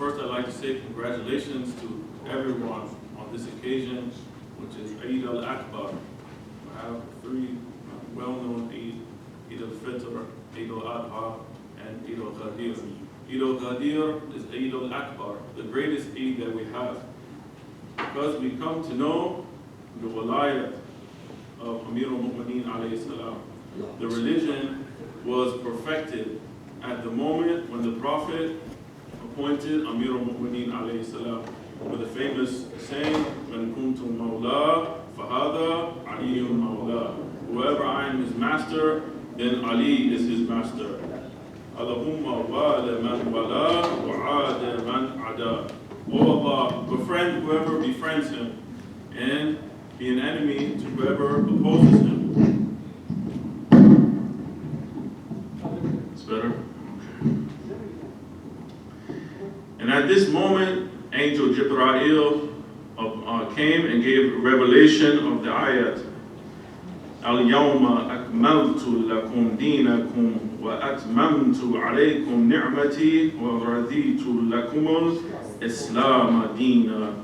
First, I'd like to say congratulations to everyone on this occasion, which is Eid-e-Akbar. We have three well-known Eid: Eid-al-Fitr, Eid-al-Adha, and Eid-e-Ghadeer. Eid-e-Ghadeer is Eid-al-Akbar, the greatest Eid that we have, because we come to know the walayat of Amir al-Mu'mineen alayhi salam. The religion was perfected at the moment when the Prophet appointed Amir al-Mu'mineen alayhi salam with the famous saying, "Man kuntum mawla, fahada aliyun mawla." Whoever I am his master, then Ali is his master. Allahumma wala man wala wa ada man ada. Oh Allah, befriend whoever befriends him, and be an enemy to whoever opposes him. It's better? And at this moment, Angel Jibreel came and gave revelation of the ayat. Al-yawma akmaltu lakum dinakum wa atmamtu alaykum ni'mati wa raditu lakum al-islam dina.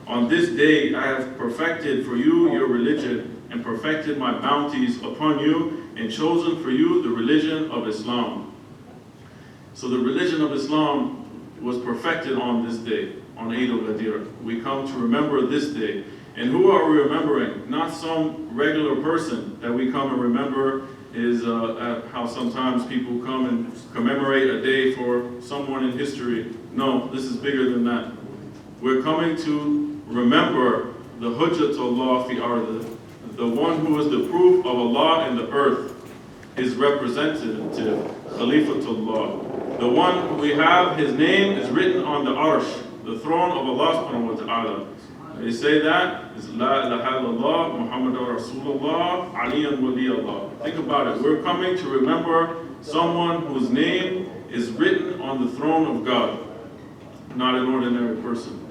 On this day I have perfected for you your religion and perfected my bounties upon you and chosen for you the religion of Islam. So the religion of Islam was perfected on this day, on Eid-e-Ghadeer. We come to remember this day. And who are we remembering? Not some regular person that we come and remember is how sometimes people come and commemorate a day for someone in history. No, this is bigger than that. We're coming to remember the Hujjatullah fi ard, the one who is the proof of Allah in the earth, his representative, Khalifatullah. The one we have, his name is written on the arsh, the throne of Allah subhanahu wa ta'ala. They say that is La ilaha illallah, Muhammadur Rasulullah, Aliyan Waliyullah. Think about it. We're coming to remember someone whose name is written on the throne of God, not an ordinary person.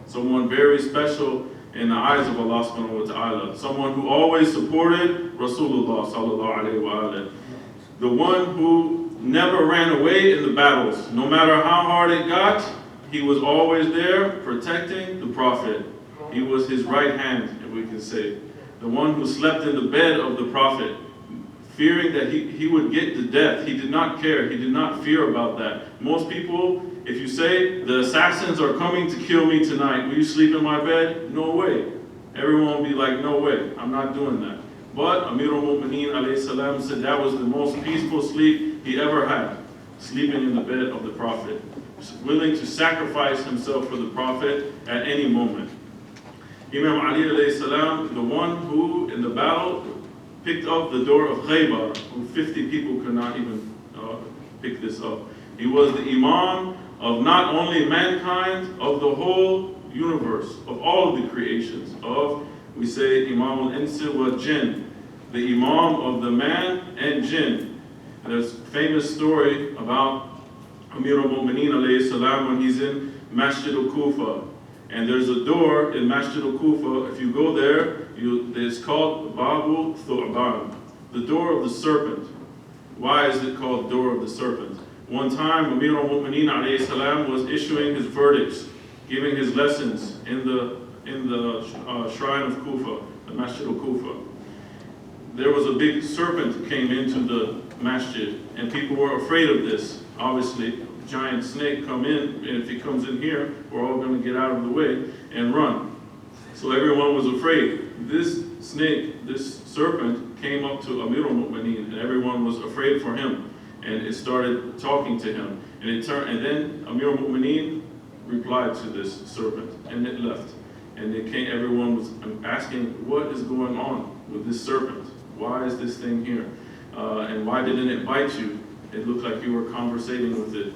Someone very special in the eyes of Allah subhanahu wa ta'ala. Someone who always supported Rasulullah sallallahu alayhi wa alayhi. The one who never ran away in the battles. No matter how hard it got, he was always there protecting the Prophet. He was his right hand, if we can say. The one who slept in the bed of the Prophet, fearing that he would get to death. He did not care. He did not fear about that. Most people, if you say, the assassins are coming to kill me tonight, will you sleep in my bed? No way. Everyone will be like, no way, I'm not doing that. But Amir al-Mu'mineen alayhi salam said that was the most peaceful sleep he ever had, sleeping in the bed of the Prophet, willing to sacrifice himself for the Prophet at any moment. Imam Ali alayhi salam, the one who in the battle picked up the door of Khaybar, who 50 people could not even pick this up. He was the Imam of not only mankind, of the whole universe, of all of the creations, we say Imam al-Insi wa Jinn, the Imam of the man and Jinn. There's a famous story about Amir al-Mu'mineen alayhi salam when he's in Masjid al-Kufa. And there's a door in Masjid al-Kufa, if you go there, it's called Babu Thu'ban, the door of the serpent. Why is it called door of the serpent? One time, Amir al-Mu'mineen alayhi salam was issuing his verdicts, giving his lessons in the shrine of Kufa, the Masjid al-Kufa. There was a big serpent that came into the masjid, and people were afraid of this. Obviously, giant snake come in, and if he comes in here, we're all going to get out of the way and run. So everyone was afraid. This snake, this serpent, came up to Amir al-Mu'mineen, and everyone was afraid for him. And it started talking to him. And then Amir al-Mu'mineen replied to this serpent, and it left. And everyone was asking, what is going on with this serpent? Why is this thing here? And why didn't it bite you? It looked like you were conversating with it.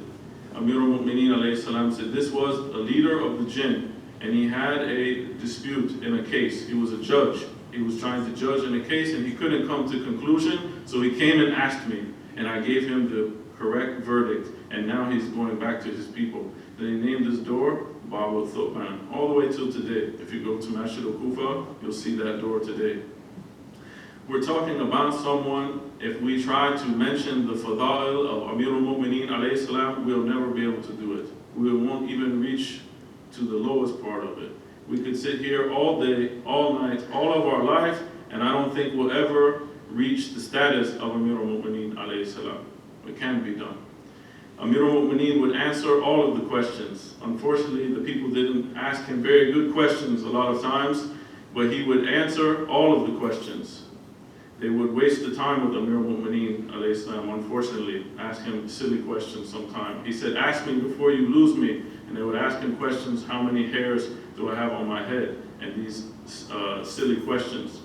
Amir al-Mu'mineen alayhi salam said this was a leader of the jinn, and he had a dispute in a case. He was a judge. He was trying to judge in a case, and he couldn't come to conclusion, so he came and asked me, and I gave him the correct verdict, and now he's going back to his people. Then he named his door Babu Thu'ban, all the way till today. If you go to Masjid al-Kufa, you'll see that door today. We're talking about someone if we try to mention the fada'il of Amir al-Mu'mineen alayhi salam, we'll never be able to do it. We won't even reach to the lowest part of it. We could sit here all day, all night, all of our life, and I don't think we'll ever reach the status of Amir al-Mu'mineen alayhi salam. It can be done. Amir al-Mu'mineen would answer all of the questions. Unfortunately, the people didn't ask him very good questions a lot of times, but he would answer all of the questions. They would waste the time with Amir al-Mu'mineen alayhi salam, unfortunately, ask him silly questions sometimes. He said, ask me before you lose me. And they would ask him questions, how many hairs do I have on my head? And these silly questions.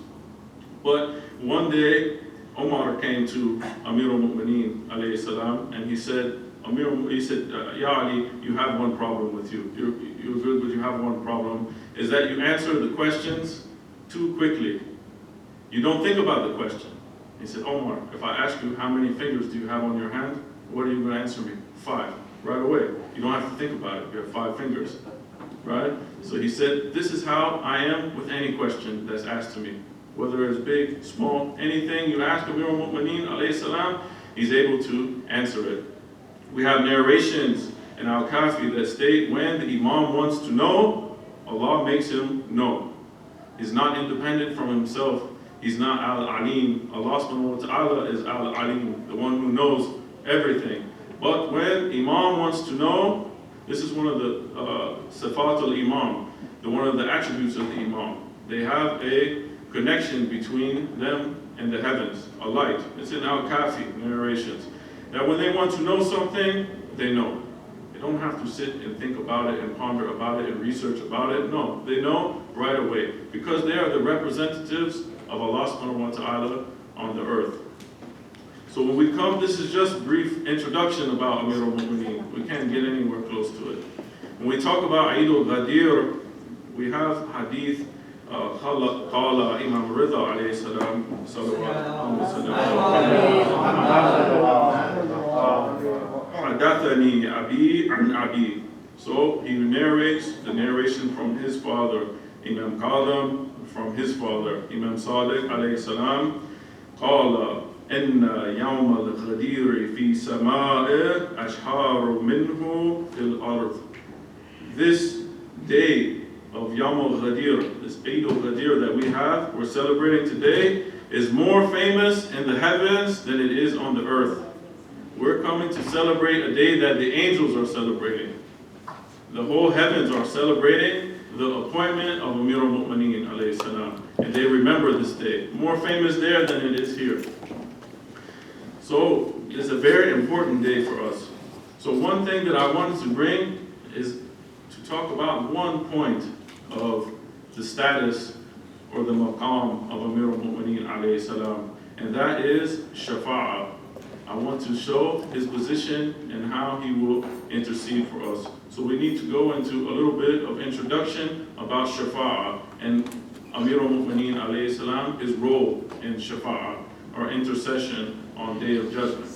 But one day, Omar came to Amir al-Mu'mineen alayhi salam, and he said, Ya Ali, you have one problem with you. You're good, but you have one problem, is that you answer the questions too quickly. You don't think about the question. He said, Omar, if I ask you how many fingers do you have on your hand, what are you going to answer me? 5. Right away. You don't have to think about it. You have 5 fingers. Right? So he said, this is how I am with any question that's asked to me. Whether it's big, small, anything you ask Amir al-Mu'mineen alayhi salam, he's able to answer it. We have narrations in Al-Kafi that state when the Imam wants to know, Allah makes him know. He's not independent from himself. He's not Al-Alim. Allah subhanahu wa ta'ala is Al-Alim, the one who knows everything. But when Imam wants to know, this is one of the Sifat al-Imam, one of the attributes of the Imam. They have a connection between them and the heavens, a light. It's in Al-Kafi narrations. That when they want to know something, they know. They don't have to sit and think about it and ponder about it and research about it. No, they know right away. Because they are the representatives of Allah subhanahu wa ta'ala on the earth. So when we come, this is just brief introduction about Amir al-Mu'mineen. We can't get anywhere close to it. When we talk about Eid-e-Ghadeer, we have hadith قال إمام رضا عليه السلام حدثني أبي عن أبي. So he narrates the narration from his father, Imam Qadam, from his father, Imam Sadiq عليه السلام قال إن يوم الغدير في سماء أشهار منه في الأرض. This day of Yawm al-Ghadeer, this Eid-e-Ghadeer that we have, we're celebrating today, is more famous in the heavens than it is on the earth. We're coming to celebrate a day that the angels are celebrating. The whole heavens are celebrating the appointment of Amir al-Mu'mineen alayhi salam. And they remember this day. More famous there than it is here. So it's a very important day for us. So one thing that I wanted to bring is to talk about one point of the status or the maqam of Amir al-Mu'mineen alayhi salam, and that is shafa'ah. I want to show his position and how he will intercede for us. So we need to go into a little bit of introduction about shafa'ah and Amir al-Mu'mineen alayhi salam, his role in shafa'ah or intercession on Day of Judgment.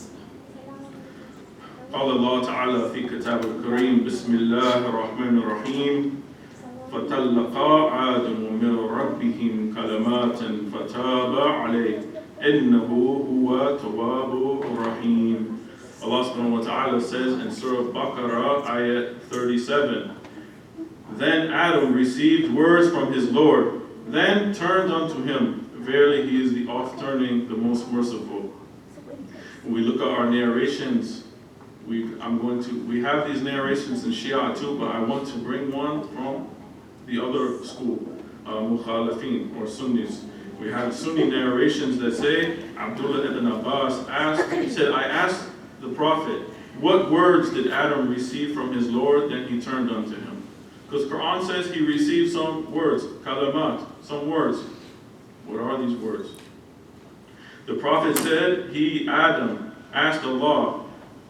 قال الله تعالى في كتاب الكريم بسم الله الرحمن الرحيم فتلقى آدم من ربهم كلمات فتاب عليه إنه هو تواب الرحيم. Allah subhanahu wa ta'ala says in Surah Baqarah, ayat 37, Then Adam received words from his Lord, then turned unto him. Verily he is the oft-turning, the most merciful. When we look at our narrations, we have these narrations in Shia too, but I want to bring one from the other school, Mukhalifin or Sunnis. We have Sunni narrations that say, Abdullah ibn Abbas asked, he said, I asked the Prophet, what words did Adam receive from his Lord? Then he turned unto him. Because Quran says he received some words, kalamat, some words. What are these words? The Prophet said, he, Adam, asked Allah,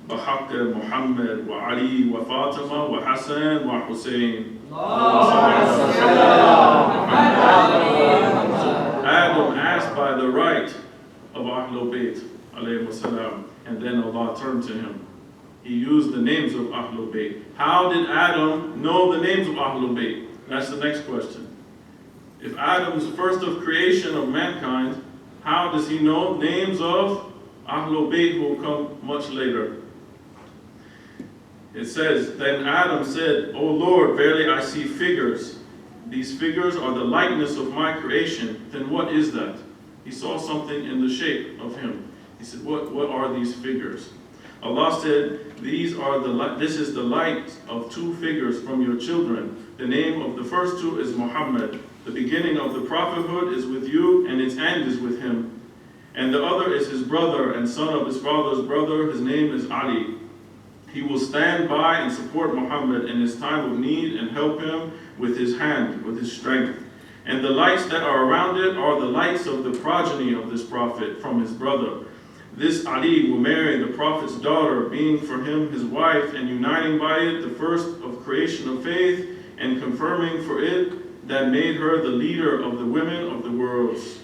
بحق محمد وعلي وفاطمة وحسن وحسين. Adam asked by the right of Ahlul Bayt, alayhi salam, and then Allah turned to him. He used the names of Ahlul Bayt. How did Adam know the names of Ahlul Bayt? That's the next question. If Adam is the first of creation of mankind, how does he know names of Ahlul Bayt will come much later. It says, then Adam said, O Lord, verily I see figures. These figures are the likeness of my creation. Then what is that? He saw something in the shape of him. He said, what are these figures? Allah said, this is the light of two figures from your children. The name of the first two is Muhammad. The beginning of the prophethood is with you, and its end is with him. And the other is his brother and son of his father's brother. His name is Ali. He will stand by and support Muhammad in his time of need and help him with his hand, with his strength. And the lights that are around it are the lights of the progeny of this prophet from his brother. This Ali will marry the prophet's daughter, being for him his wife, and uniting by it the first of creation of faith, and confirming for it that made her the leader of the women of the worlds.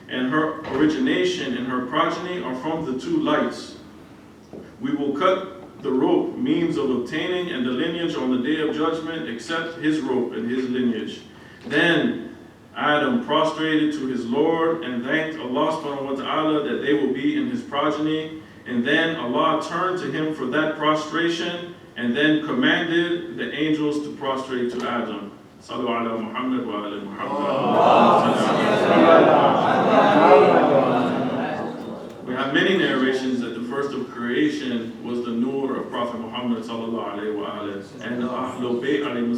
And her origination and her progeny are from the two lights. We will cut the rope, means of obtaining and the lineage on the day of judgment, except his rope and his lineage. Then Adam prostrated to his Lord and thanked Allah subhanahu wa ta'ala that they will be in his progeny. And then Allah turned to him for that prostration and then commanded the angels to prostrate to Adam. Sallu ala Muhammad wa ala Muhammad. We have many narrations that the first of creation was the nur of Prophet Muhammad sallallahu alaihi wasallam, and Ahlul Bayt alayhi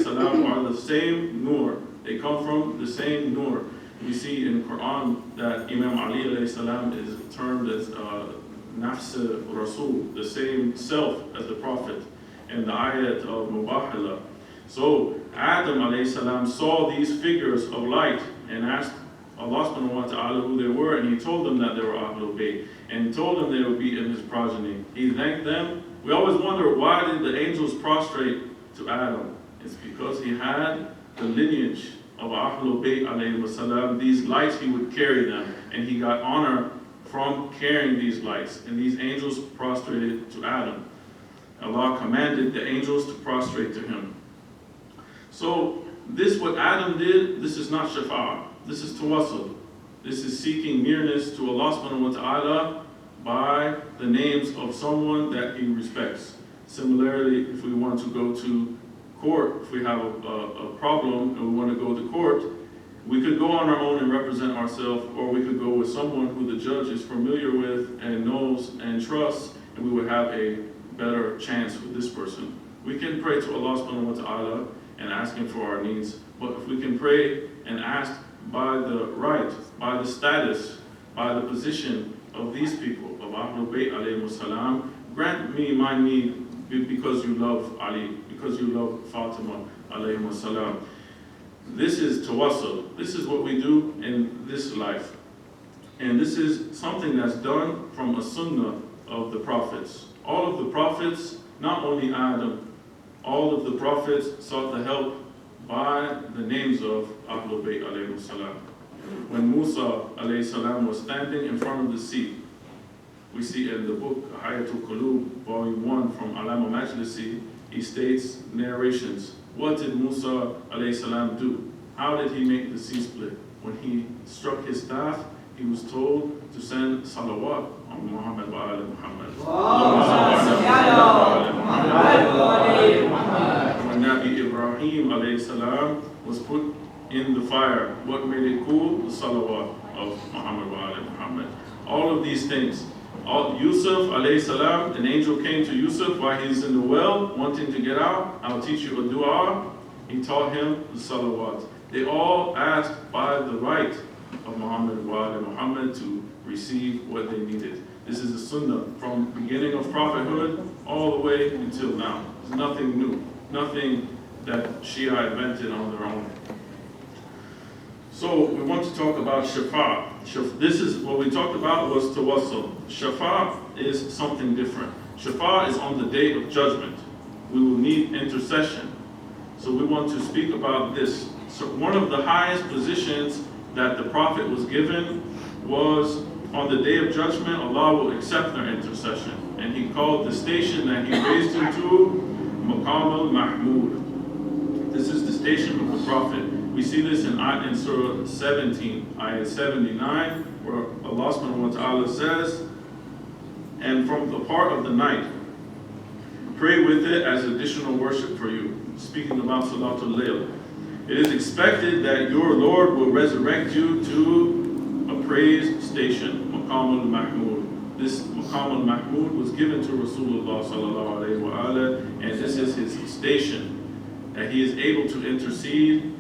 salam are the same nur. They come from the same nur. We see in Quran that Imam Ali alayhi salam is termed as Nafs Rasul, the same self as the Prophet, and the ayat of Mubahala. So Adam alayhi salam saw these figures of light and asked Allah subhanahu wa ta'ala who they were, and he told them that they were Ahlul Bayt, and told them they would be in his progeny. He thanked them. We always wonder, why did the angels prostrate to Adam? It's because he had the lineage of Ahlul Bayt alayhi wasalam. These lights, he would carry them, and he got honor from carrying these lights. And these angels prostrated to Adam. Allah commanded the angels to prostrate to him. So this, what Adam did, this is not shafa'ah. This is tawassul. This is seeking nearness to Allah subhanahu wa ta'ala by the names of someone that he respects. Similarly, if we want to go to court, if we have a problem and we want to go to court, we could go on our own and represent ourselves, or we could go with someone who the judge is familiar with and knows and trusts, and we would have a better chance with this person. We can pray to Allah subhanahu wa ta'ala and ask him for our needs, but if we can pray and ask by the right, by the status, by the position of these people, of Ahlul Bayt alayhi salam, grant me my need because you love Ali, because you love Fatima alayhi salam. This is tawassul. This is what we do in this life. And this is something that's done from a sunnah of the prophets. All of the prophets, not only Adam, all of the prophets sought the help by the names of Ahlul Bayt alayhi salam. When Musa alayhi salam was standing in front of the sea, we see in the book Hayatul Qulub, volume 1 from Alama Majlisi, he states narrations. What did Musa alayhi salam do? How did he make the sea split? When he struck his staff, he was told to send salawat on Muhammad wa ala Muhammad. When Nabi Ibrahim alayhi salam was put in the fire, what made it cool? The salawat of Muhammad wa ala Muhammad. All of these things. Yusuf alayhi salam, an angel came to Yusuf while he's in the well, wanting to get out. I'll teach you a dua. He taught him the salawat. They all asked by the right of Muhammad wa ala Muhammad to receive what they needed. This is the sunnah from the beginning of prophethood all the way until now. There's nothing new, nothing that Shia invented on their own. So we want to talk about shafa'. This is what we talked about was tawassul. Shafa' is something different. Shafa' is on the day of judgment. We will need intercession. So we want to speak about this. So one of the highest positions that the Prophet was given was on the day of judgment, Allah will accept their intercession. And he called the station that he raised him to Maqam al-Mahmud. This is the station of the Prophet. We see this in Surah 17, ayah 79, where Allah subhanahu wa ta'ala says, and from the part of the night, pray with it as additional worship for you. Speaking about Salatul Layl. It is expected that your Lord will resurrect you to a praised station, Maqam al-Mahmud. This Maqam al-Mahmud was given to Rasulullah sallallahu alayhi wa alayhi, and this is his station, that he is able to intercede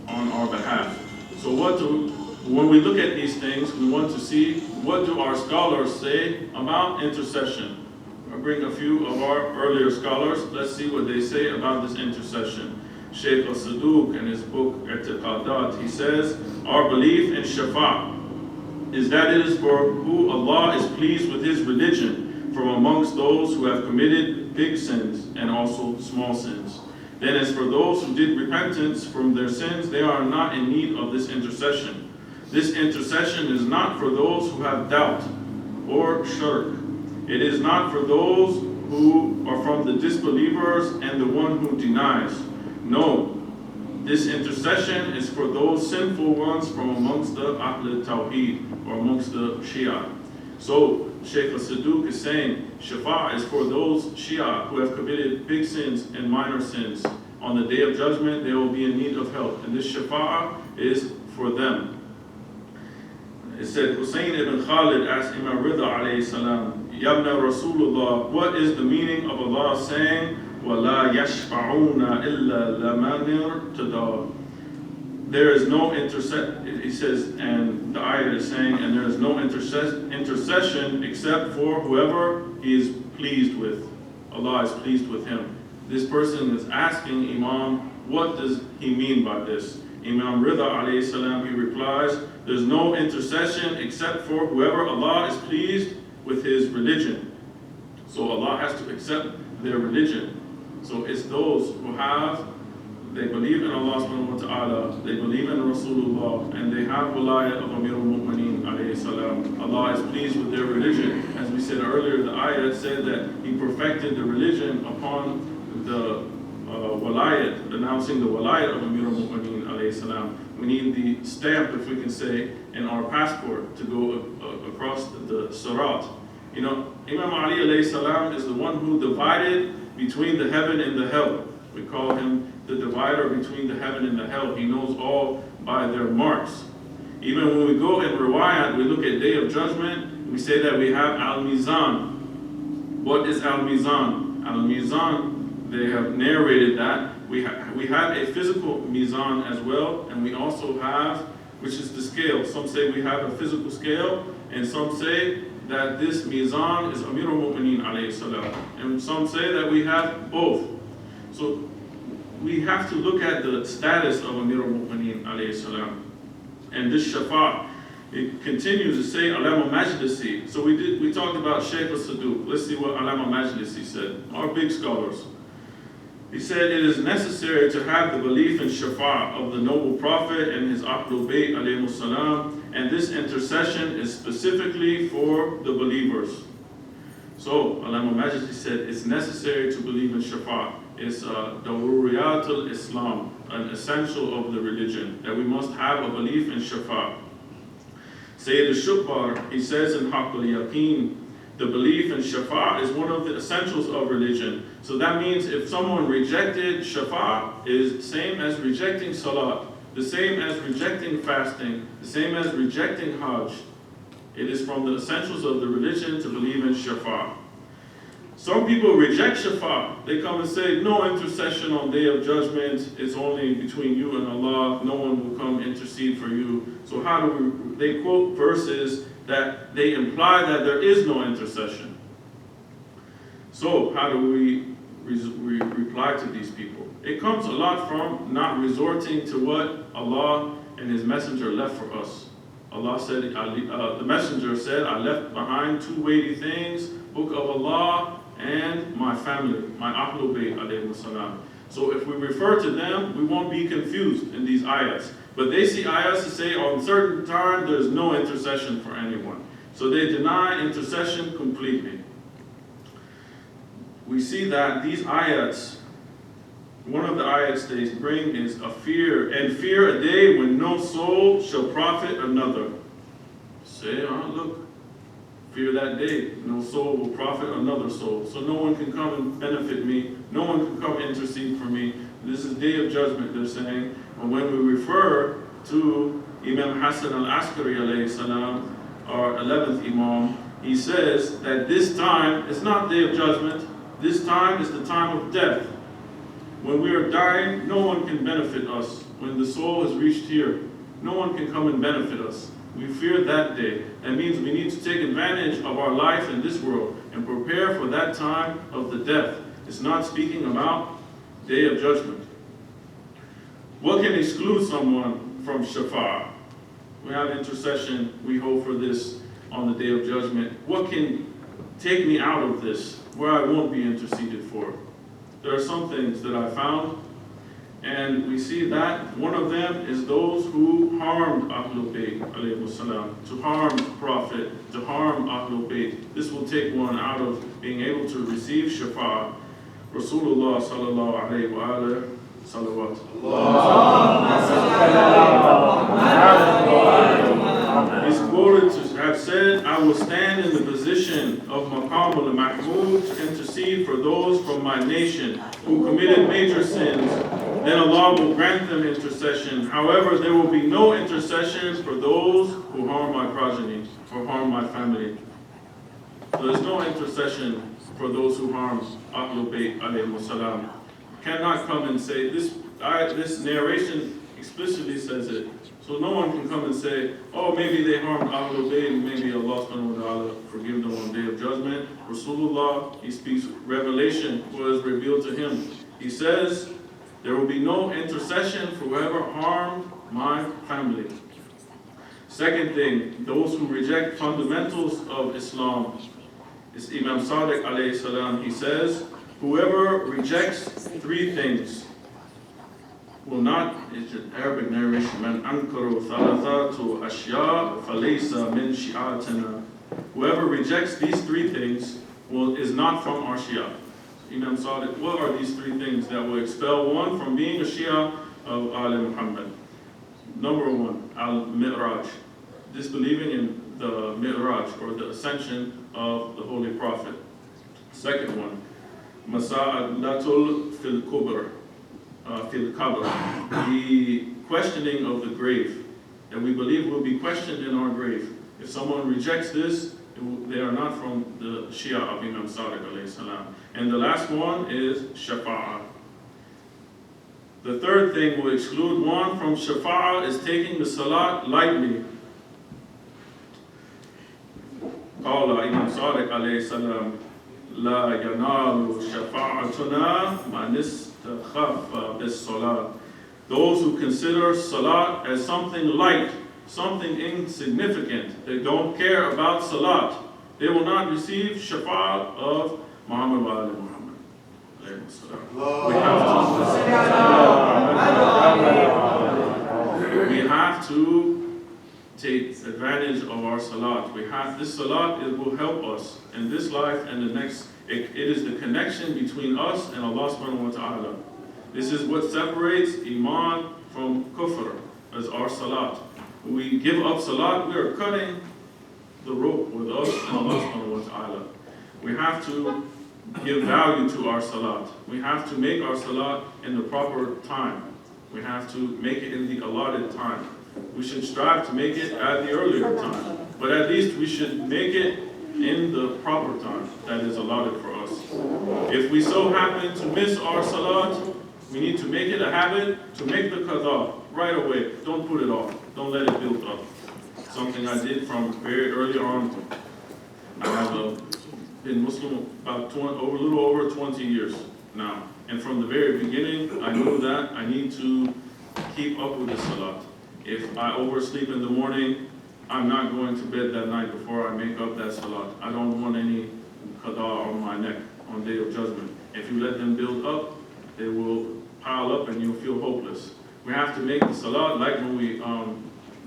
on our behalf. So when we look at these things, we want to see, what do our scholars say about intercession? I'll bring a few of our earlier scholars. Let's see what they say about this intercession. Sheikh al-Saduq in his book Eid-e-Ghadeer, he says, our belief in Shafa is that it is for who Allah is pleased with his religion from amongst those who have committed big sins and also small sins. Then as for those who did repentance from their sins, they are not in need of this intercession. This intercession is not for those who have doubt or shirk. It is not for those who are from the disbelievers and the one who denies. No, this intercession is for those sinful ones from amongst the Ahl Tawheed, or amongst the Shia. So Sheikh al-Saduq is saying, Shafa is for those Shia who have committed big sins and minor sins. On the Day of Judgment, they will be in need of help. And this Shafa is for them. It said, Hussein ibn Khalid asked Imam Rida alayhi salam, Yabna Rasulullah, what is the meaning of Allah saying, وَلَا يَشْفَعُونَ إِلَّا لَمَنِ ارْتَضَىٰ? There is no intercession, he says, and the ayah is saying, and there is no intercession except for whoever he is pleased with. Allah is pleased with him. This person is asking Imam, what does he mean by this? Imam Rida alayhi salam, he replies, there's no intercession except for whoever Allah is pleased with his religion. So Allah has to accept their religion. So it's those who they believe in Allah subhanahu wa ta'ala, they believe in Rasulullah, and they have wilayah of Amir al-Mu'mineen alayhi salam. Allah is pleased with their religion. As we said earlier, the ayah said that he perfected the religion upon the wilayah, announcing the wilayah of Amir al-Mu'mineen alayhi salam. We need the stamp, if we can say, in our passport to go across the Sirat. You know, Imam Ali alayhi salam is the one who divided between the heaven and the hell. We call him the divider between the heaven and the hell. He knows all by their marks. Even when we go in Riwayat, we look at Day of Judgment, we say that we have Al-Mizan. What is Al-Mizan? Al-Mizan, they have narrated that. We have a physical Mizan as well, and we also have, which is the scale. Some say we have a physical scale, and some say that this Mizan is Amir al-Mu'mineen alayhi salam. And some say that we have both. So we have to look at the status of Amir al-Mu'mineen alayhi salam. And this Shafa, it continues to say Alama Majlisi. So we talked about Sheikh al-Saduq. Let's see what Alama Majlisi said. Our big scholars. He said it is necessary to have the belief in Shafa of the noble Prophet and his Ahlul Bayt alayhi salam, and this intercession is specifically for the believers. So Alama Majlisi said it's necessary to believe in Shafa. It's Daruriyat al-Islam, an essential of the religion, that we must have a belief in Shafa. Sayyid al-Shubbar, he says in Haqq al-Yaqeen, the belief in Shafa is one of the essentials of religion. So that means if someone rejected Shafa, is same as rejecting Salat, the same as rejecting fasting, the same as rejecting Hajj. It is from the essentials of the religion to believe in Shafa. Some people reject Shafa. They come and say, no intercession on Day of Judgment. It's only between you and Allah. No one will come intercede for you. So how do they quote verses that they imply that there is no intercession. So how do we reply to these people? It comes a lot from not resorting to what Allah and His Messenger left for us. Allah said, the Messenger said, I left behind two weighty things, Book of Allah and my family, my Ahlul Bayt alayhi salam. So if we refer to them, we won't be confused in these ayats. But they see ayats to say on certain time there's no intercession for anyone. So they deny intercession completely. We see that these ayats, one of the ayats they bring is a fear, and fear a day when no soul shall profit another. say, look, fear that day. No soul will profit another soul. So no one can come and benefit me. No one can come intercede for me. This is day of judgment, they're saying. And when we refer to Imam Hassan al-Askari alayhi salam, our 11th Imam, he says that this time is not day of judgment. This time is the time of death. When we are dying, no one can benefit us. When the soul has reached here, no one can come and benefit us. We fear that day. That means we need to take advantage of our life in this world and prepare for that time of the death. It's not speaking about day of judgment. What can exclude someone from shafa'ah? We have intercession, we hope for this on the day of judgment. What can take me out of this, where I won't be interceded for? There are some things that I found, and we see that one of them is those who harmed Ahlul Bayt, alayhi salam, to harm the Prophet, to harm Ahlul Bayt. This will take one out of being able to receive shafa'ah. Rasulullah sallallahu alayhi wa alayhi salawat. He's quoted to have said, I will stand in the position of Maqam al-Mahmud to intercede for those from my nation who committed major sins. Then Allah will grant them intercession. However, there will be no intercession for those who harm my progeny or harm my family. So there's no intercession for those who harm Ahlul Bayt alayhi salam. Cannot come and say, this narration explicitly says it. So no one can come and say, oh, maybe they harmed Ahlul Bayt, and maybe Allah subhanahu wa ta'ala forgive them on the day of judgment. Rasulullah, he speaks revelation, was revealed to him. He says, there will be no intercession for whoever harmed my family. Second thing, those who reject fundamentals of Islam. It's Imam Sadiq alayhi salam, he says, whoever rejects three things will not, it's an Arabic narration, man ankaru thalathatu ashya falaysa min shi'atina. Whoever rejects these three things is not from our Shia. Imam Sadiq, what are these three things that will expel one from being a Shia of Ali Muhammad? Number one, al-Mi'raj, disbelieving in the Mi'raj, or the ascension of the Holy Prophet. Second one, Masa'alatul fil Kubr, fil Qabr, the questioning of the grave, that we believe will be questioned in our grave. If someone rejects this, they are not from the Shia of Imam Sadiq alayhi salam. And the last one is Shafa'ah. The third thing will exclude one from Shafa'ah is taking the Salat lightly. Qala Imam Sadiq alayhi salam, La yanalu shafa'atuna man istakhaffa bis-salat. Those who consider Salat as something light, something insignificant, they don't care about Salat, they will not receive Shafa'ah of Muhammad wa ali Muhammad. We have to take advantage of our Salat. This Salat, it will help us in this life and the next. It is the connection between us and Allah subhanahu wa ta'ala. This is what separates Iman from Kufr, as our Salat. When we give up Salat, we are cutting the rope with us and Allah subhanahu wa ta'ala. We have to give value to our Salat. We have to make our Salat in the proper time. We have to make it in the allotted time. We should strive to make it at the earlier time. But at least we should make it in the proper time that is allotted for us. If we so happen to miss our Salat, we need to make it a habit to make the qada right away. Don't put it off. Don't let it build up. Something I did from very early on. I have been Muslim about a little over 20 years now. And from the very beginning, I knew that I need to keep up with the Salat. If I oversleep in the morning, I'm not going to bed that night before I make up that Salat. I don't want any qada on my neck on Day of Judgment. If you let them build up, they will pile up and you'll feel hopeless. We have to make the Salat like when we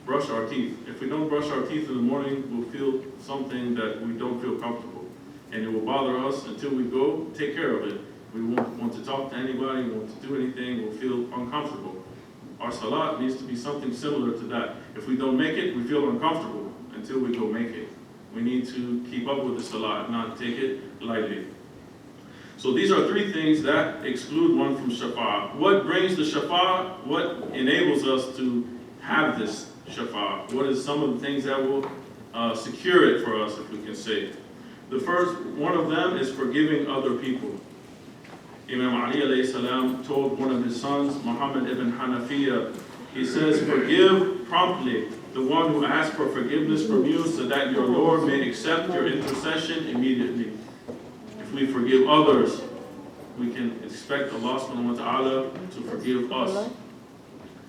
brush our teeth. If we don't brush our teeth in the morning, we'll feel something that we don't feel comfortable. And it will bother us until we go take care of it. We won't want to talk to anybody, we won't to do anything, we'll feel uncomfortable. Our Salat needs to be something similar to that. If we don't make it, we feel uncomfortable. And until we go make it. We need to keep up with the salah, not take it lightly. So these are three things that exclude one from shafa'ah. What brings the shafa'ah? What enables us to have this shafa'ah? What is some of the things that will secure it for us, if we can say? The first one of them is forgiving other people. Imam Ali alayhi salam told one of his sons, Muhammad ibn Hanafiya, he says, forgive promptly the one who asks for forgiveness from you, so that your Lord may accept your intercession immediately. If we forgive others, we can expect Allah subhanahu wa ta'ala to forgive us.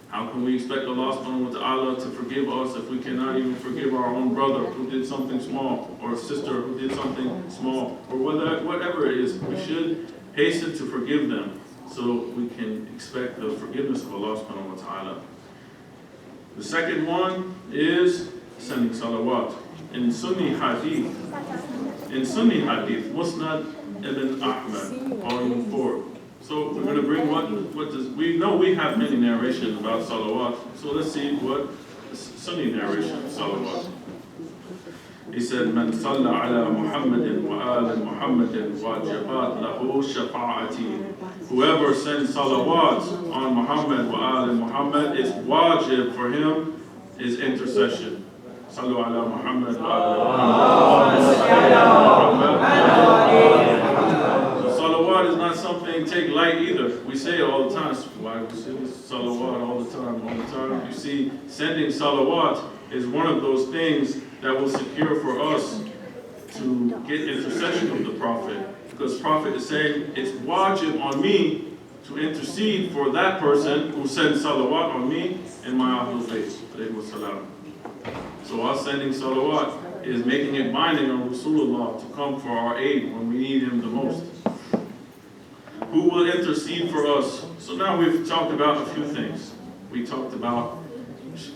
How can we expect Allah subhanahu wa ta'ala to forgive us if we cannot even forgive our own brother who did something small, or a sister who did something small, or whatever it is? We should hasten to forgive them so we can expect the forgiveness of Allah subhanahu wa ta'ala. The second one is sending salawat. In Sunni Hadith, Musnad ibn Ahmad, volume 4. So we're going to bring what does, we know we have many narrations about salawat, so let's see what Sunni narration of salawat. He said, Man salla ala Muhammadin wa ala Muhammadin wajibat lahu shafa'ati. Whoever sends salawat on Muhammad wa ala Muhammad, it's wajib for him his intercession. Sallu ala Muhammad wa ala Muhammad. So salawat is not something take light either. We say it all the time. Why we say salawat all the time. You see, sending salawat is one of those things that will secure for us to get intercession of the Prophet. Because Prophet is saying, it's wajib on me to intercede for that person who sends salawat on me and my Ahlul Bayt. So us sending salawat is making it binding on Rasulullah to come for our aid when we need him the most. Who will intercede for us? So now we've talked about a few things. We talked about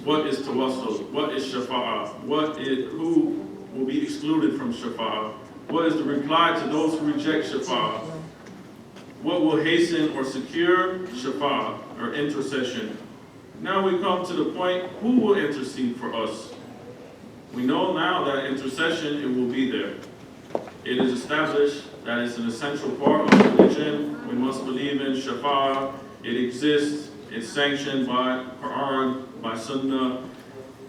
what is tawassul, what is shafa'ah, who will be excluded from shafa'ah, what is the reply to those who reject shafa'ah, what will hasten or secure shafa'ah or intercession. Now we come to the point, who will intercede for us? We know now that intercession, it will be there. It is established that it's an essential part of religion. We must believe in shafa'ah. It exists. It's sanctioned by Quran, by Sunnah.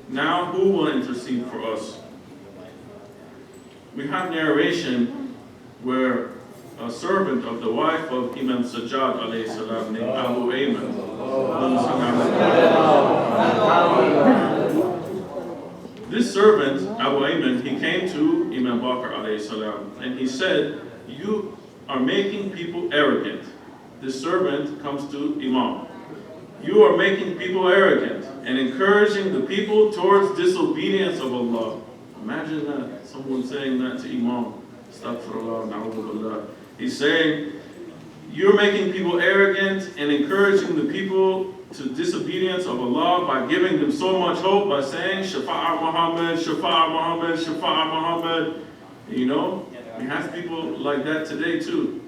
Now, who will intercede for us? We have narration where a servant of the wife of Imam Sajjad alayhi salam named Abu Ayman. This servant, Abu Ayman, he came to Imam Bakr alayhi salam and he said, you are making people arrogant. This servant comes to Imam. You are making people arrogant and encouraging the people towards disobedience of Allah. Imagine that, someone saying that to Imam. Astaghfirullah, na'udhu billah. He's saying, you're making people arrogant and encouraging the people to disobedience of Allah by giving them so much hope by saying, Shafa'a Muhammad, Shafa'a Muhammad, Shafa'a Muhammad. You know, we have people like that today too.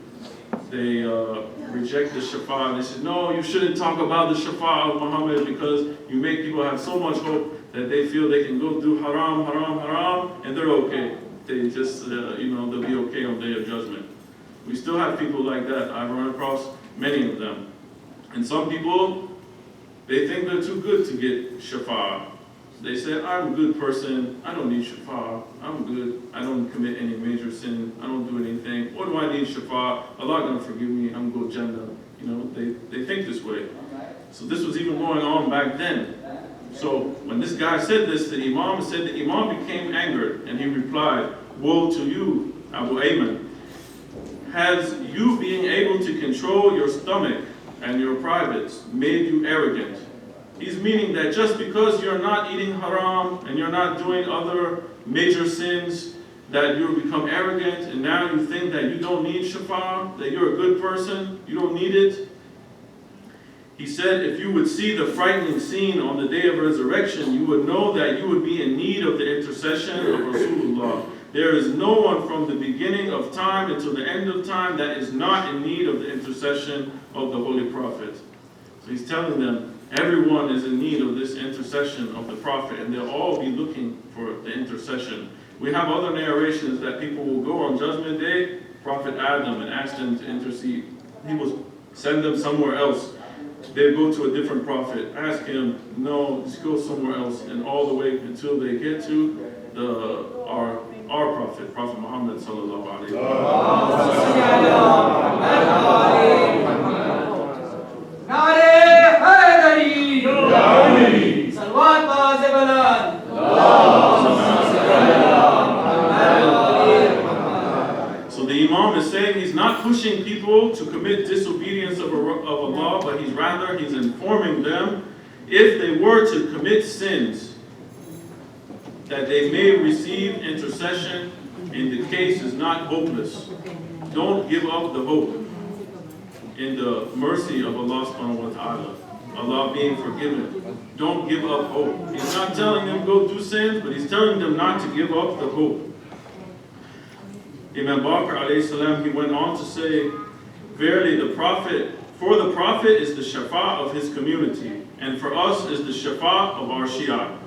They reject the shafa'ah. They say, no, you shouldn't talk about the shafa'ah of Muhammad because you make people have so much hope that they feel they can go do haram, haram, haram, and they're okay. They just, they'll be okay on Day of Judgment. We still have people like that. I've run across many of them. And some people, they think they're too good to get shafa'ah. They say, I'm a good person, I don't need shafa'ah, I'm good, I don't commit any major sin, I don't do anything. What do I need shafa'ah? Allah gonna forgive me, I'm gonna go Jannah. They think this way. So this was even going on back then. So when this guy said this, the Imam became angered and he replied, woe to you, Abu Ayman. Has you being able to control your stomach and your privates made you arrogant? He's meaning that just because you're not eating haram and you're not doing other major sins, that you become arrogant and now you think that you don't need shafa'ah, that you're a good person, you don't need it. He said, if you would see the frightening scene on the day of resurrection, you would know that you would be in need of the intercession of Rasulullah. There is no one from the beginning of time until the end of time that is not in need of the intercession of the Holy Prophet. So he's telling them, Everyone is in need of this intercession of the Prophet, and they'll all be looking for the intercession. We have other narrations that people will go on Judgment Day, Prophet Adam, and ask them to intercede. He will send them somewhere else. They go to a different prophet, ask him, no, just go somewhere else, and all the way until they get to our prophet, Prophet Muhammad sallallahu alaihi So the Imam is saying he's not pushing people to commit disobedience of Allah, but he's informing them if they were to commit sins, that they may receive intercession, and the case is not hopeless. Don't give up the hope in the mercy of Allah subhanahu wa ta'ala, Allah being forgiven. Don't give up hope. He's not telling them go do sins, but he's telling them not to give up the hope. Imam Bakr alayhi salam, he went on to say, verily the Prophet is the shafa of his community, and for us is the shafa of our Shia.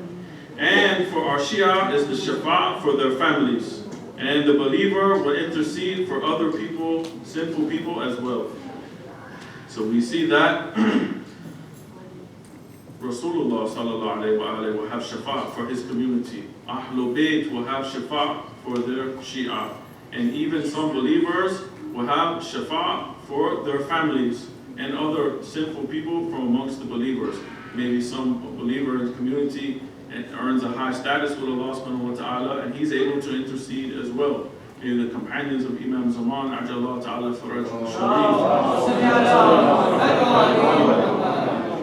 And for our Shia is the shafa for their families. And the believer will intercede for other people, sinful people as well. So we see that Rasulullah sallallahu alayhi wa alayhi will have shafa for his community. Ahlul Bayt will have shafa for their Shia. And even some believers will have shafa for their families and other sinful people from amongst the believers. Maybe some believer in the community and earns a high status with Allah subhanahu wa ta'ala, and he's able to intercede as well. Maybe the companions of Imam Zaman, Ajallah ta'ala Faraj al-Sharif,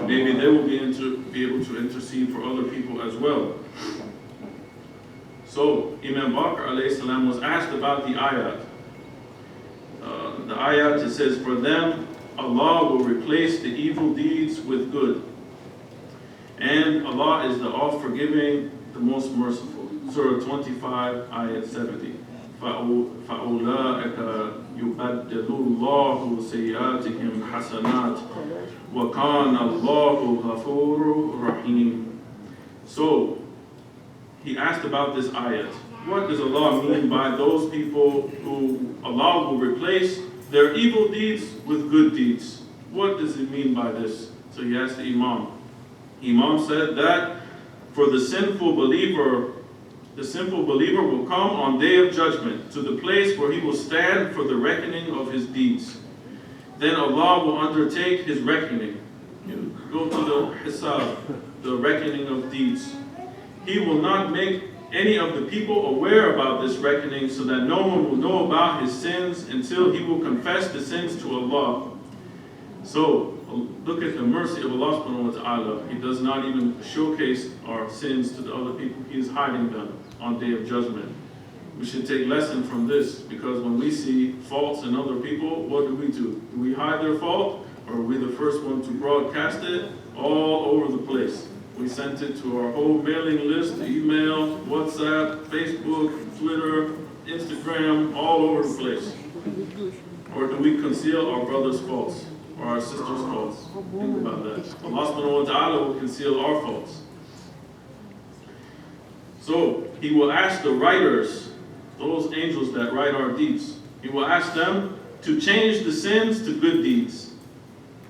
maybe they will be able to intercede for other people as well. So Imam Bakr alayhi salam was asked about the ayat. The ayat, it says, for them Allah will replace the evil deeds with good. And Allah is the all-forgiving, the most merciful. Surah 25, ayat 70. فَأُولَٰئِكَ يُبَدِّلُ اللَّهُ سَيِّئَاتِهِمْ حَسَنَاتٍ وَكَانَ اللَّهُ غَفُورٌ رَحِيمٌ. So, he asked about this ayat. What does Allah mean by those people who Allah will replace their evil deeds with good deeds? What does it mean by this? So he asked the Imam. Imam said that for the sinful believer will come on Day of Judgment to the place where he will stand for the reckoning of his deeds. Then Allah will undertake his reckoning. Go to the hisab, the reckoning of deeds. He will not make any of the people aware about this reckoning so that no one will know about his sins until he will confess the sins to Allah. So, look at the mercy of Allah subhanahu wa ta'ala. He does not even showcase our sins to the other people. He is hiding them on Day of Judgment. We should take lesson from this, because when we see faults in other people, what do? Do we hide their fault, or are we the first one to broadcast it all over the place? We sent it to our whole mailing list, email, WhatsApp, Facebook, Twitter, Instagram, all over the place. Or do we conceal our brother's faults or our sister's faults? Think about that. Allah subhanahu wa ta'ala will conceal our faults. So he will ask the writers, those angels that write our deeds, he will ask them to change the sins to good deeds.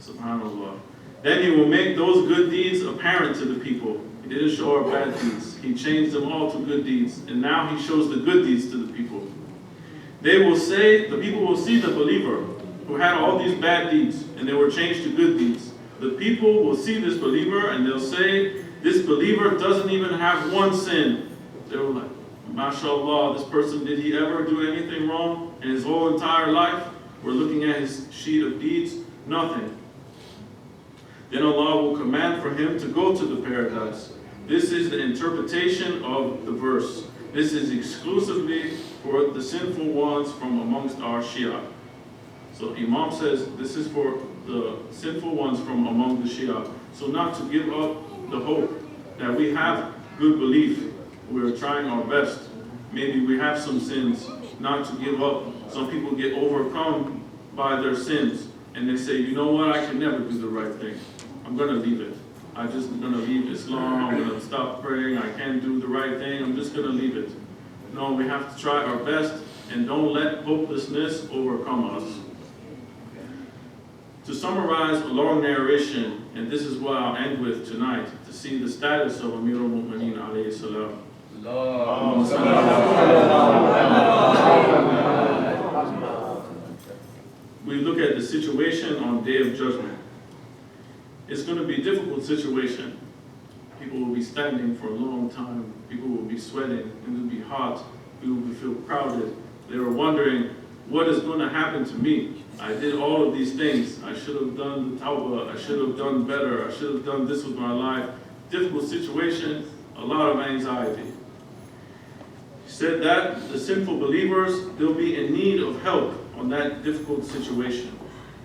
SubhanAllah. Then he will make those good deeds apparent to the people. He didn't show our bad deeds. He changed them all to good deeds. And now he shows the good deeds to the people. They will say, the people will see the believer who had all these bad deeds, and they were changed to good deeds. The people will see this believer, and they'll say, this believer doesn't even have one sin. They were like, MashaAllah, this person, did he ever do anything wrong in his whole entire life? We're looking at his sheet of deeds, nothing. Then Allah will command for him to go to the paradise. This is the interpretation of the verse. This is exclusively for the sinful ones from amongst our Shia. So Imam says this is for the sinful ones from among the Shia. So not to give up the hope that we have good belief. We are trying our best. Maybe we have some sins. Not to give up. Some people get overcome by their sins. And they say, you know what, I can never do the right thing. I'm going to leave it. I'm just going to leave Islam, I'm going to stop praying, I can't do the right thing, I'm just going to leave it. No, we have to try our best and don't let hopelessness overcome us. To summarize a long narration, and this is what I'll end with tonight, to see the status of Amir al-Mu'mineen alayhi salam. We look at the situation on Day of Judgment. It's going to be a difficult situation. People will be standing for a long time. People will be sweating. It will be hot. People will feel crowded. They were wondering, what is going to happen to me? I did all of these things. I should have done the tawbah. I should have done better. I should have done this with my life. Difficult situation, a lot of anxiety. He said that the sinful believers, they'll be in need of help on that difficult situation.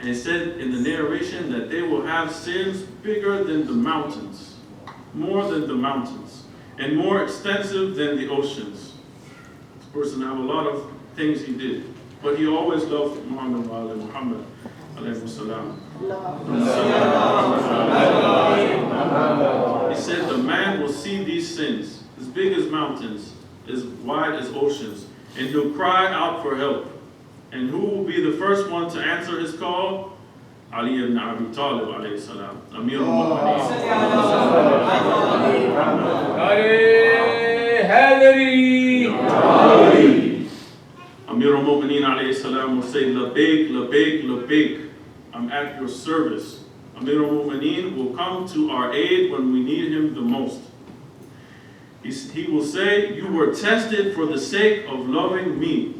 And he said in the narration that they will have sins bigger than the mountains, more than the mountains, and more extensive than the oceans. This person had a lot of things he did, but he always loved Muhammad alayhi salam. He said the man will see these sins, as big as mountains, as wide as oceans, and he'll cry out for help. And who will be the first one to answer his call? Ali ibn Abi Talib alayhi salam, Amir al-Mu'mineen. Amir al-Mu'mineen alayhi salam will say, Labayk, Labayk, Labayk, I'm at your service. Amir al-Mu'mineen will come to our aid when we need him the most. He will say, you were tested for the sake of loving me,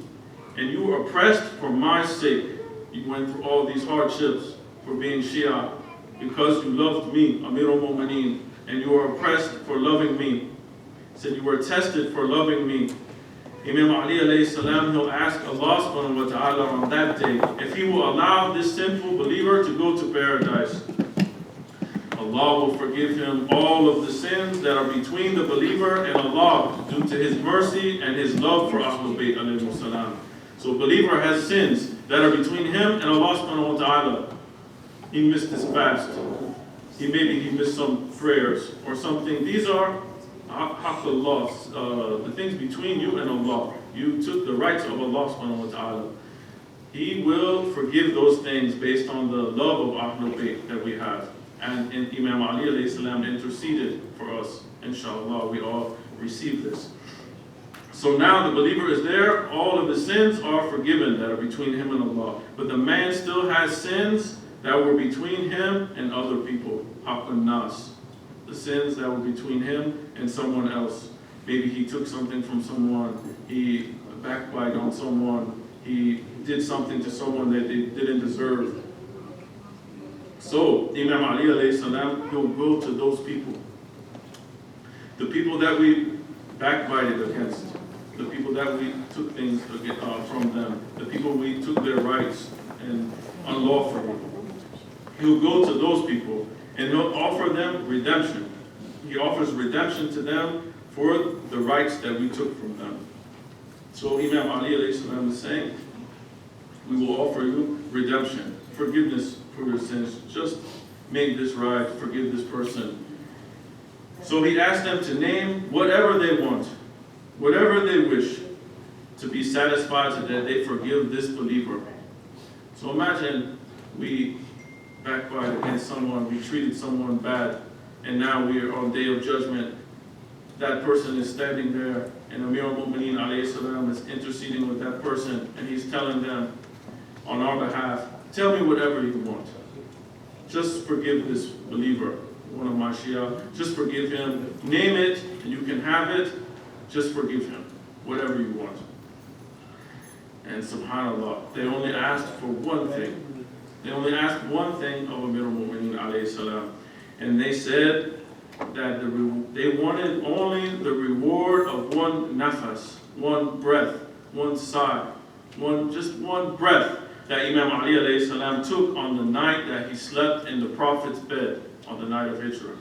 and you were oppressed for my sake. You went through all these hardships for being Shia because you loved me, Amir al-Mu'mineen, and you were oppressed for loving me. He said you were tested for loving me. Imam Ali alayhi salam, he'll ask Allah subhanahu wa ta'ala on that day if he will allow this sinful believer to go to paradise. Allah will forgive him all of the sins that are between the believer and Allah due to his mercy and his love for Ahlul Bayt alayhi salam. So a believer has sins that are between him and Allah subhanahu wa ta'ala. He missed his fast. Maybe he missed some prayers or something. These are haqq Allah, the things between you and Allah. You took the rights of Allah subhanahu wa ta'ala. He will forgive those things based on the love of Ahlul Bayt that we have. And Imam Ali alayhi salam interceded for us. Inshallah, we all receive this. So now the believer is there, all of the sins are forgiven that are between him and Allah. But the man still has sins that were between him and other people. Haqqun nas. The sins that were between him and someone else. Maybe he took something from someone, he backbite on someone, he did something to someone that they didn't deserve. So Imam Ali alayhi salam, he'll go to those people. The people that we backbited against. The people that we took things from them, the people we took their rights and unlawfully. He'll go to those people and he'll offer them redemption. He offers redemption to them for the rights that we took from them. So Imam Ali alayhi salam is saying, we will offer you redemption, forgiveness for your sins. Just make this right, forgive this person. So he asked them to name whatever they want, whatever they wish, to be satisfied so that they forgive this believer. So imagine we backbite against someone, we treated someone bad, and now we are on Day of Judgment. That person is standing there, and Amir al-Mu'mineen alayhi salam is interceding with that person, and he's telling them on our behalf, tell me whatever you want. Just forgive this believer, one of my Shia. Just forgive him. Name it, and you can have it. Just forgive him, whatever you want. And subhanAllah, they only asked for one thing. They only asked one thing of Amir al-Mu'mineen alayhi salam. And they said that they wanted only the reward of one nafas, one breath, one sigh, just one breath that Imam Ali alayhi salam took on the night that he slept in the Prophet's bed on the night of Hijrah.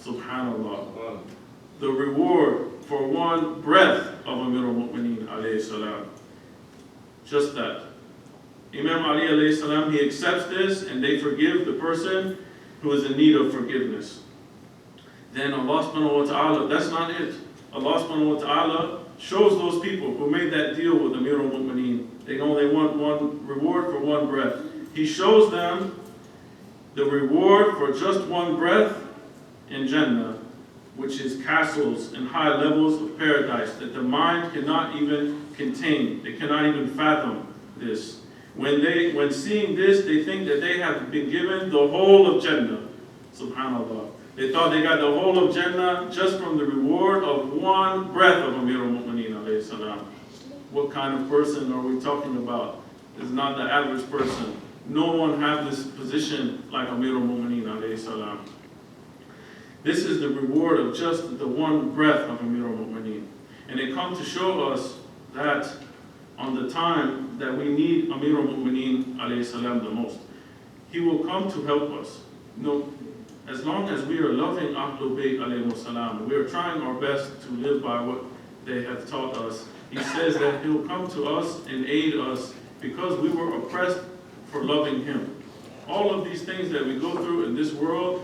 Subhanallah. The reward for one breath of Amir al-Mu'mineen alayhi salam. Just that. Imam Ali alayhi salam, he accepts this and they forgive the person who is in need of forgiveness. then Allah subhanahu wa ta'ala, that's not it. Allah subhanahu wa ta'ala shows those people who made that deal with Amir al-Mu'mineen, they only want one reward for one breath. He shows them the reward for just one breath in Jannah, which is castles and high levels of paradise that the mind cannot even contain. They cannot even fathom this. When seeing this, they think that they have been given the whole of Jannah. Subhanallah. They thought they got the whole of Jannah just from the reward of one breath of Amir al-Mu'mineen alayhi salam. What kind of person are we talking about? This is not the average person. No one has this position like Amir al-Mu'mineen alayhi salam. This is the reward of just the one breath of Amir al-Mu'mineen. And it comes to show us that on the time that we need Amir al-Mu'mineen alayhi salam the most, he will come to help us. As long as we are loving Ahlul Bayt alayhi salam, we are trying our best to live by what they have taught us. He says that he'll come to us and aid us because we were oppressed for loving him. All of these things that we go through in this world,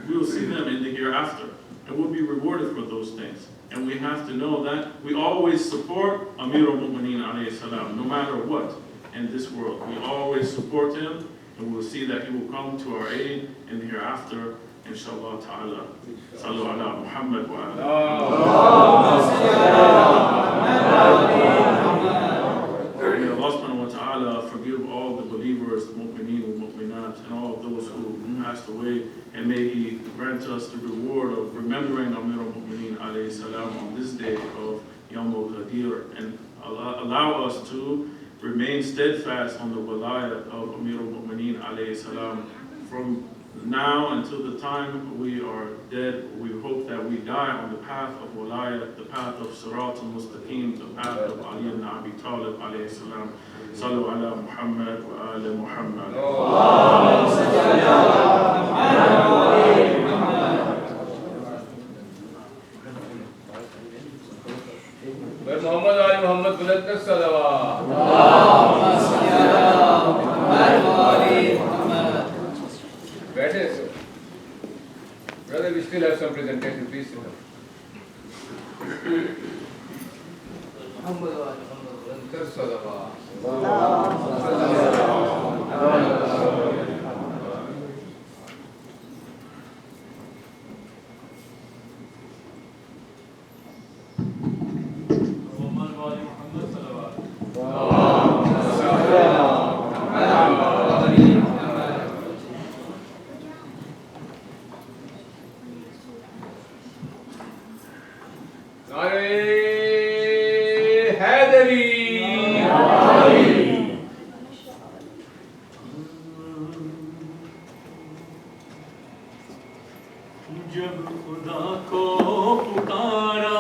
we will see them in the hereafter, and we'll be rewarded for those things. And we have to know that we always support Amir al-Mu'mineen alayhi salam, no matter what in this world. We always support him, and we'll see that he will come to our aid in the hereafter, inshallah ta'ala. Sallu ala Muhammad wa May Allah subhanahu wa ta'ala forgive all the believers, the mu'mineen and mu'minat, and all of those who passed away, and may he grant us the reward of remembering Amir al-Mu'mineen alayhi salam on this day of Eid-e-Ghadeer, and allow us to remain steadfast on the walayat of Amir al-Mu'mineen alayhi salam from now until the time we are dead. We hope that we die on the path of walayat, the path of Sirat al-Mustaqim, the path of Ali ibn Abi Talib alayhi salam. Sallu ala Muhammad wa ala Muhammad. Muhammad Ali Muhammad Gulat Salawat. Brother, we still have some presentation, please. जब खुदा को पुकारा